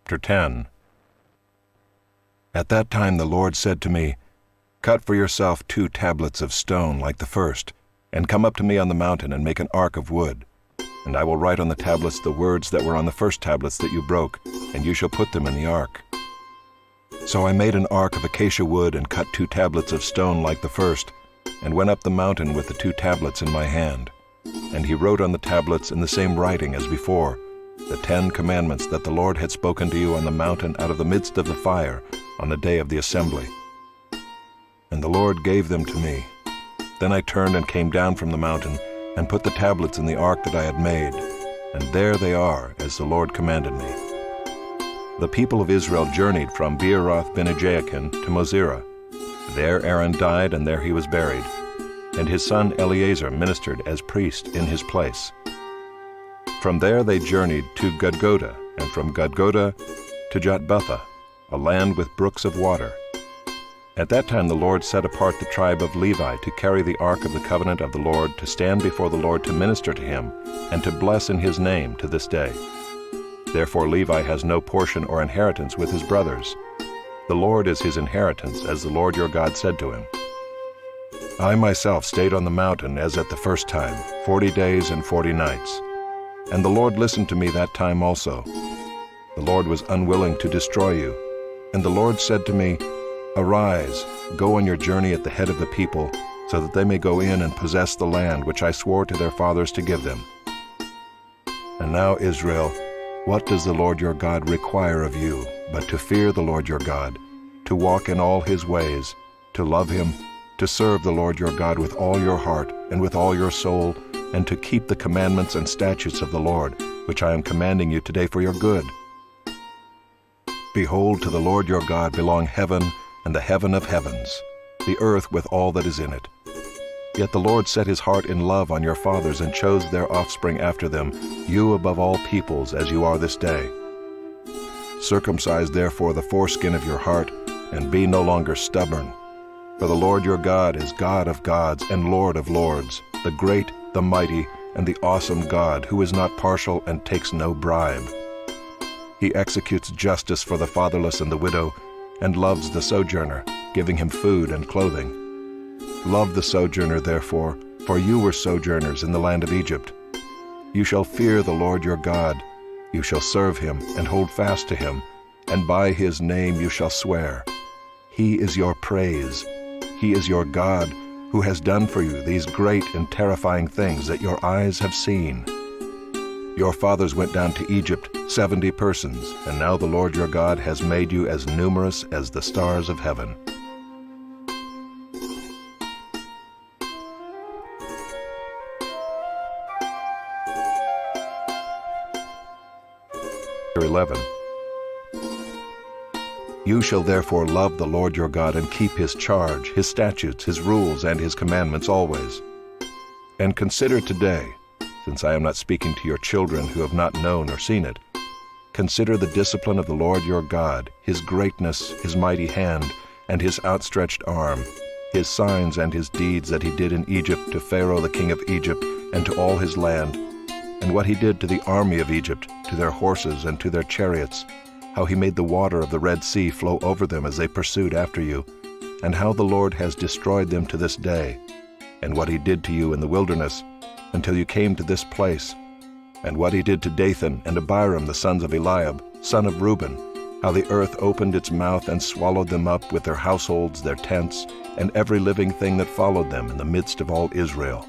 Chapter 10. At that time the Lord said to me, "Cut for yourself 2 tablets of stone like the first, and come up to me on the mountain and make an ark of wood. And I will write on the tablets the words that were on the first tablets that you broke, and you shall put them in the ark." So I made an ark of acacia wood and cut 2 tablets of stone like the first, and went up the mountain with the 2 tablets in my hand. And he wrote on the tablets in the same writing as before, the 10 commandments that the Lord had spoken to you on the mountain out of the midst of the fire on the day of the assembly. And the Lord gave them to me. Then I turned and came down from the mountain, and put the tablets in the ark that I had made, and there they are, as the Lord commanded me. The people of Israel journeyed from Beeroth-Bene-Jaakan to Mosera. There Aaron died, and there he was buried, and his son Eleazar ministered as priest in his place. From there they journeyed to Gudgoda, and from Gudgoda to Jotbatha, a land with brooks of water. At that time the Lord set apart the tribe of Levi to carry the ark of the covenant of the Lord, to stand before the Lord to minister to him, and to bless in his name to this day. Therefore Levi has no portion or inheritance with his brothers. The Lord is his inheritance, as the Lord your God said to him. I myself stayed on the mountain as at the first time, 40 days and 40 nights. And the Lord listened to me that time also. The Lord was unwilling to destroy you. And the Lord said to me, "Arise, go on your journey at the head of the people, so that they may go in and possess the land which I swore to their fathers to give them." And now, Israel, what does the Lord your God require of you, but to fear the Lord your God, to walk in all his ways, to love him, to serve the Lord your God with all your heart and with all your soul, and to keep the commandments and statutes of the Lord, which I am commanding you today for your good? Behold, to the Lord your God belong heaven and the heaven of heavens, the earth with all that is in it. Yet the Lord set his heart in love on your fathers, and chose their offspring after them, you above all peoples, as you are this day. Circumcise therefore the foreskin of your heart, and be no longer stubborn. For the Lord your God is God of gods and Lord of lords, the great, the mighty, and the awesome God, who is not partial and takes no bribe. He executes justice for the fatherless and the widow, and loves the sojourner, giving him food and clothing. Love the sojourner, therefore, for you were sojourners in the land of Egypt. You shall fear the Lord your God. You shall serve him and hold fast to him, and by his name you shall swear. He is your praise. He is your God, who has done for you these great and terrifying things that your eyes have seen. Your fathers went down to Egypt, 70 persons, and now the Lord your God has made you as numerous as the stars of heaven. Chapter 11. You shall therefore love the Lord your God, and keep his charge, his statutes, his rules, and his commandments always. And consider today, since I am not speaking to your children who have not known or seen it, consider the discipline of the Lord your God, his greatness, his mighty hand, and his outstretched arm, his signs and his deeds that he did in Egypt to Pharaoh the king of Egypt and to all his land, and what he did to the army of Egypt, to their horses and to their chariots, how he made the water of the Red Sea flow over them as they pursued after you, and how the Lord has destroyed them to this day, and what he did to you in the wilderness, until you came to this place, and what he did to Dathan and Abiram the sons of Eliab, son of Reuben, how the earth opened its mouth and swallowed them up with their households, their tents, and every living thing that followed them in the midst of all Israel.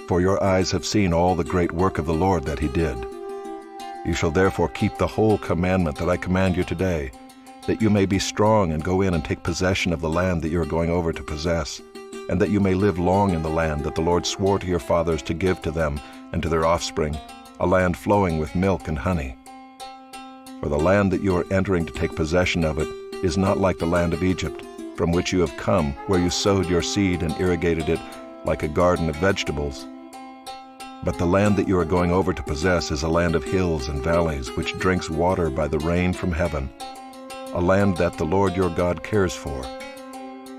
For your eyes have seen all the great work of the Lord that he did. You shall therefore keep the whole commandment that I command you today, that you may be strong and go in and take possession of the land that you are going over to possess, and that you may live long in the land that the Lord swore to your fathers to give to them and to their offspring, a land flowing with milk and honey. For the land that you are entering to take possession of it is not like the land of Egypt, from which you have come, where you sowed your seed and irrigated it like a garden of vegetables. But the land that you are going over to possess is a land of hills and valleys, which drinks water by the rain from heaven, a land that the Lord your God cares for.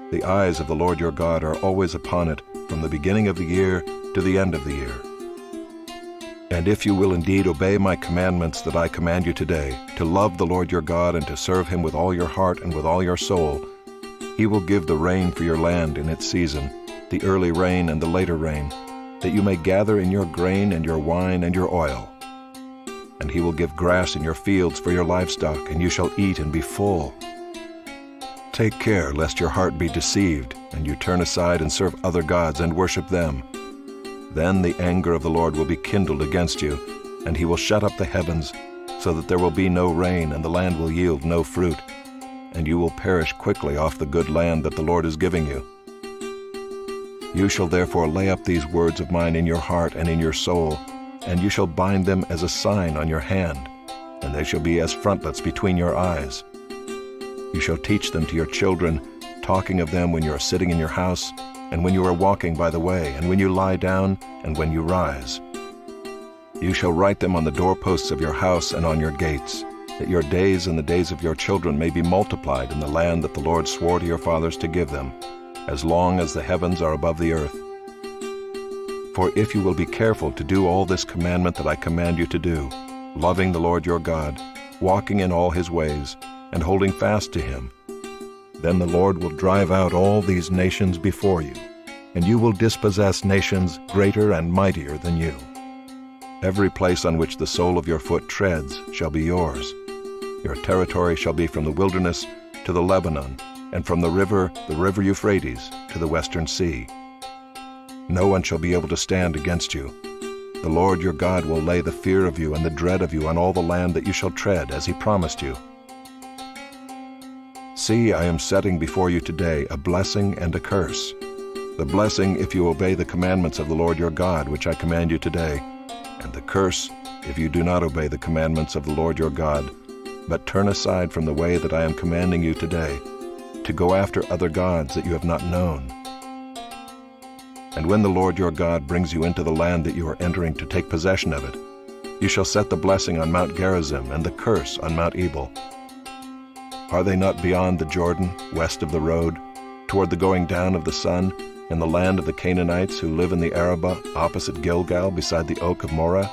The eyes of the Lord your God are always upon it, from the beginning of the year to the end of the year. And if you will indeed obey my commandments that I command you today, to love the Lord your God and to serve him with all your heart and with all your soul, he will give the rain for your land in its season, the early rain and the later rain, that you may gather in your grain and your wine and your oil. And he will give grass in your fields for your livestock, and you shall eat and be full. Take care lest your heart be deceived, and you turn aside and serve other gods and worship them. Then the anger of the Lord will be kindled against you, and he will shut up the heavens, so that there will be no rain, and the land will yield no fruit, and you will perish quickly off the good land that the Lord is giving you. You shall therefore lay up these words of mine in your heart and in your soul, and you shall bind them as a sign on your hand, and they shall be as frontlets between your eyes. You shall teach them to your children, talking of them when you are sitting in your house, and when you are walking by the way, and when you lie down, and when you rise. You shall write them on the doorposts of your house and on your gates, that your days and the days of your children may be multiplied in the land that the Lord swore to your fathers to give them, as long as the heavens are above the earth. For if you will be careful to do all this commandment that I command you to do, loving the Lord your God, walking in all his ways, and holding fast to him, then the Lord will drive out all these nations before you, and you will dispossess nations greater and mightier than you. Every place on which the sole of your foot treads shall be yours. Your territory shall be from the wilderness to the Lebanon, and from the river Euphrates, to the western sea. No one shall be able to stand against you. The Lord your God will lay the fear of you and the dread of you on all the land that you shall tread, as he promised you. See, I am setting before you today a blessing and a curse. The blessing if you obey the commandments of the Lord your God, which I command you today, and the curse if you do not obey the commandments of the Lord your God, but turn aside from the way that I am commanding you today, to go after other gods that you have not known. And when the Lord your God brings you into the land that you are entering to take possession of it, you shall set the blessing on Mount Gerizim and the curse on Mount Ebal. Are they not beyond the Jordan, west of the road, toward the going down of the sun, in the land of the Canaanites who live in the Arabah, opposite Gilgal, beside the oak of Moreh?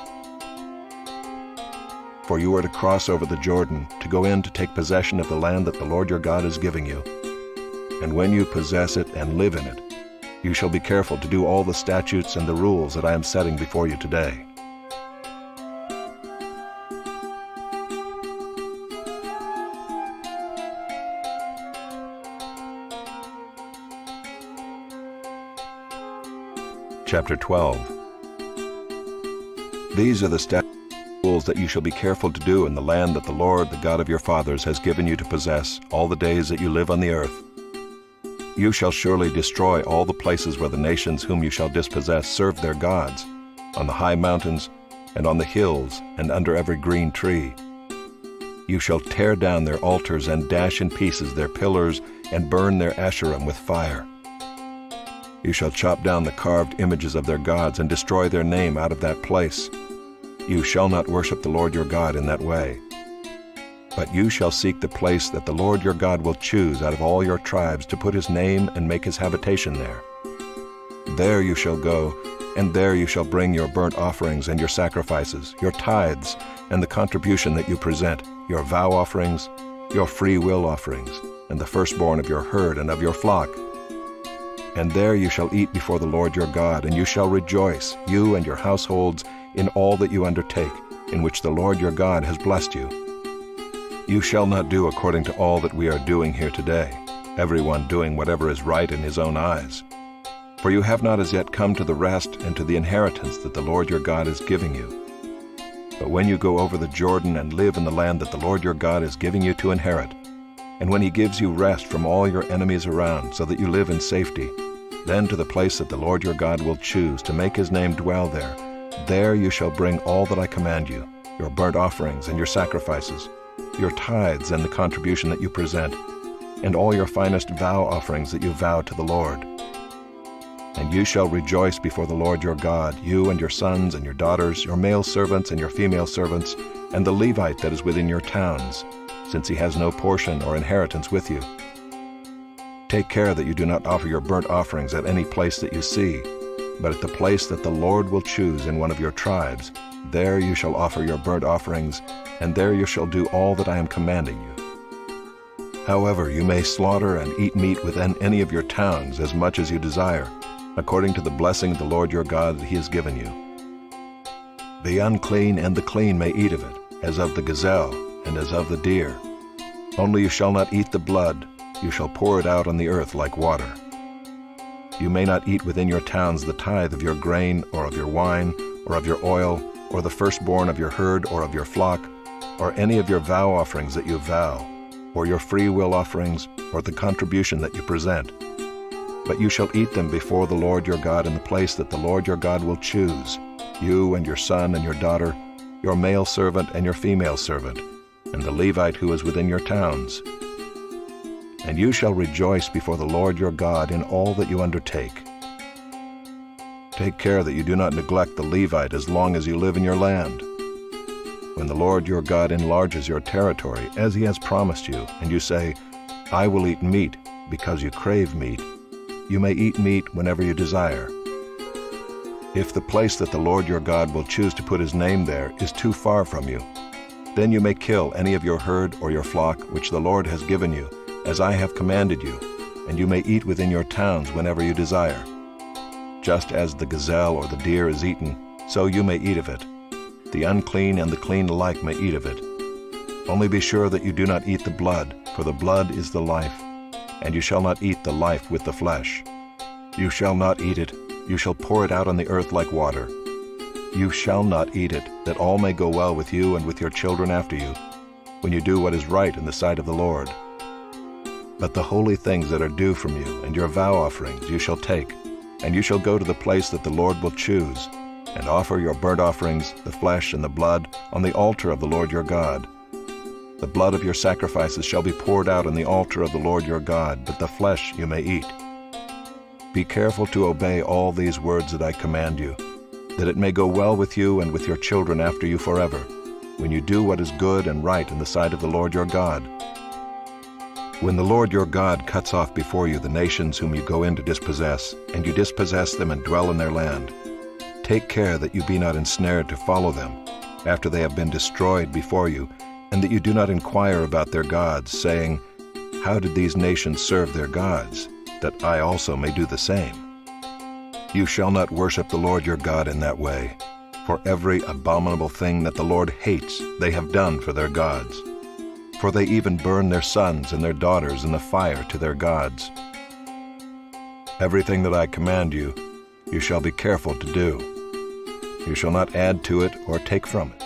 For you are to cross over the Jordan, to go in to take possession of the land that the Lord your God is giving you. And when you possess it and live in it, you shall be careful to do all the statutes and the rules that I am setting before you today. Chapter 12. These are the statutes and rules that you shall be careful to do in the land that the Lord, the God of your fathers, has given you to possess all the days that you live on the earth. You shall surely destroy all the places where the nations whom you shall dispossess serve their gods, on the high mountains, and on the hills, and under every green tree. You shall tear down their altars and dash in pieces their pillars, and burn their Asherim with fire. You shall chop down the carved images of their gods and destroy their name out of that place. You shall not worship the Lord your God in that way. But you shall seek the place that the Lord your God will choose out of all your tribes to put his name and make his habitation there. There you shall go, and there you shall bring your burnt offerings and your sacrifices, your tithes, and the contribution that you present, your vow offerings, your free will offerings, and the firstborn of your herd and of your flock. And there you shall eat before the Lord your God, and you shall rejoice, you and your households, in all that you undertake, in which the Lord your God has blessed you. You shall not do according to all that we are doing here today, everyone doing whatever is right in his own eyes. For you have not as yet come to the rest and to the inheritance that the Lord your God is giving you. But when you go over the Jordan and live in the land that the Lord your God is giving you to inherit, and when he gives you rest from all your enemies around, so that you live in safety, then to the place that the Lord your God will choose to make his name dwell there, there you shall bring all that I command you, your burnt offerings and your sacrifices, your tithes and the contribution that you present, and all your finest vow offerings that you vow to the Lord. And you shall rejoice before the Lord your God, you and your sons and your daughters, your male servants and your female servants, and the Levite that is within your towns, since he has no portion or inheritance with you. Take care that you do not offer your burnt offerings at any place that you see, but at the place that the Lord will choose in one of your tribes, There you shall offer your burnt offerings, and there you shall do all that I am commanding you. However, you may slaughter and eat meat within any of your towns as much as you desire, according to the blessing of the Lord your God that he has given you. The unclean and the clean may eat of it, as of the gazelle and as of the deer. Only you shall not eat the blood, you shall pour it out on the earth like water. You may not eat within your towns the tithe of your grain, or of your wine, or of your oil, or the firstborn of your herd or of your flock, or any of your vow offerings that you vow, or your free will offerings, or the contribution that you present. But you shall eat them before the Lord your God in the place that the Lord your God will choose, you and your son and your daughter, your male servant and your female servant, and the Levite who is within your towns. And you shall rejoice before the Lord your God in all that you undertake. Take care that you do not neglect the Levite as long as you live in your land. When the Lord your God enlarges your territory, as he has promised you, and you say, I will eat meat because you crave meat, you may eat meat whenever you desire. If the place that the Lord your God will choose to put his name there is too far from you, then you may kill any of your herd or your flock which the Lord has given you, as I have commanded you, and you may eat within your towns whenever you desire. Just as the gazelle or the deer is eaten, so you may eat of it. The unclean and the clean alike may eat of it. Only be sure that you do not eat the blood, for the blood is the life, and you shall not eat the life with the flesh. You shall not eat it, you shall pour it out on the earth like water. You shall not eat it, that all may go well with you and with your children after you, when you do what is right in the sight of the Lord. But the holy things that are due from you and your vow offerings you shall take, and you shall go to the place that the Lord will choose, and offer your burnt offerings, the flesh and the blood, on the altar of the Lord your God. The blood of your sacrifices shall be poured out on the altar of the Lord your God, but the flesh you may eat. Be careful to obey all these words that I command you, that it may go well with you and with your children after you forever, when you do what is good and right in the sight of the Lord your God. When the Lord your God cuts off before you the nations whom you go in to dispossess, and you dispossess them and dwell in their land, take care that you be not ensnared to follow them, after they have been destroyed before you, and that you do not inquire about their gods, saying, How did these nations serve their gods, that I also may do the same? You shall not worship the Lord your God in that way, for every abominable thing that the Lord hates they have done for their gods. For they even burn their sons and their daughters in the fire to their gods. Everything that I command you, you shall be careful to do. You shall not add to it or take from it.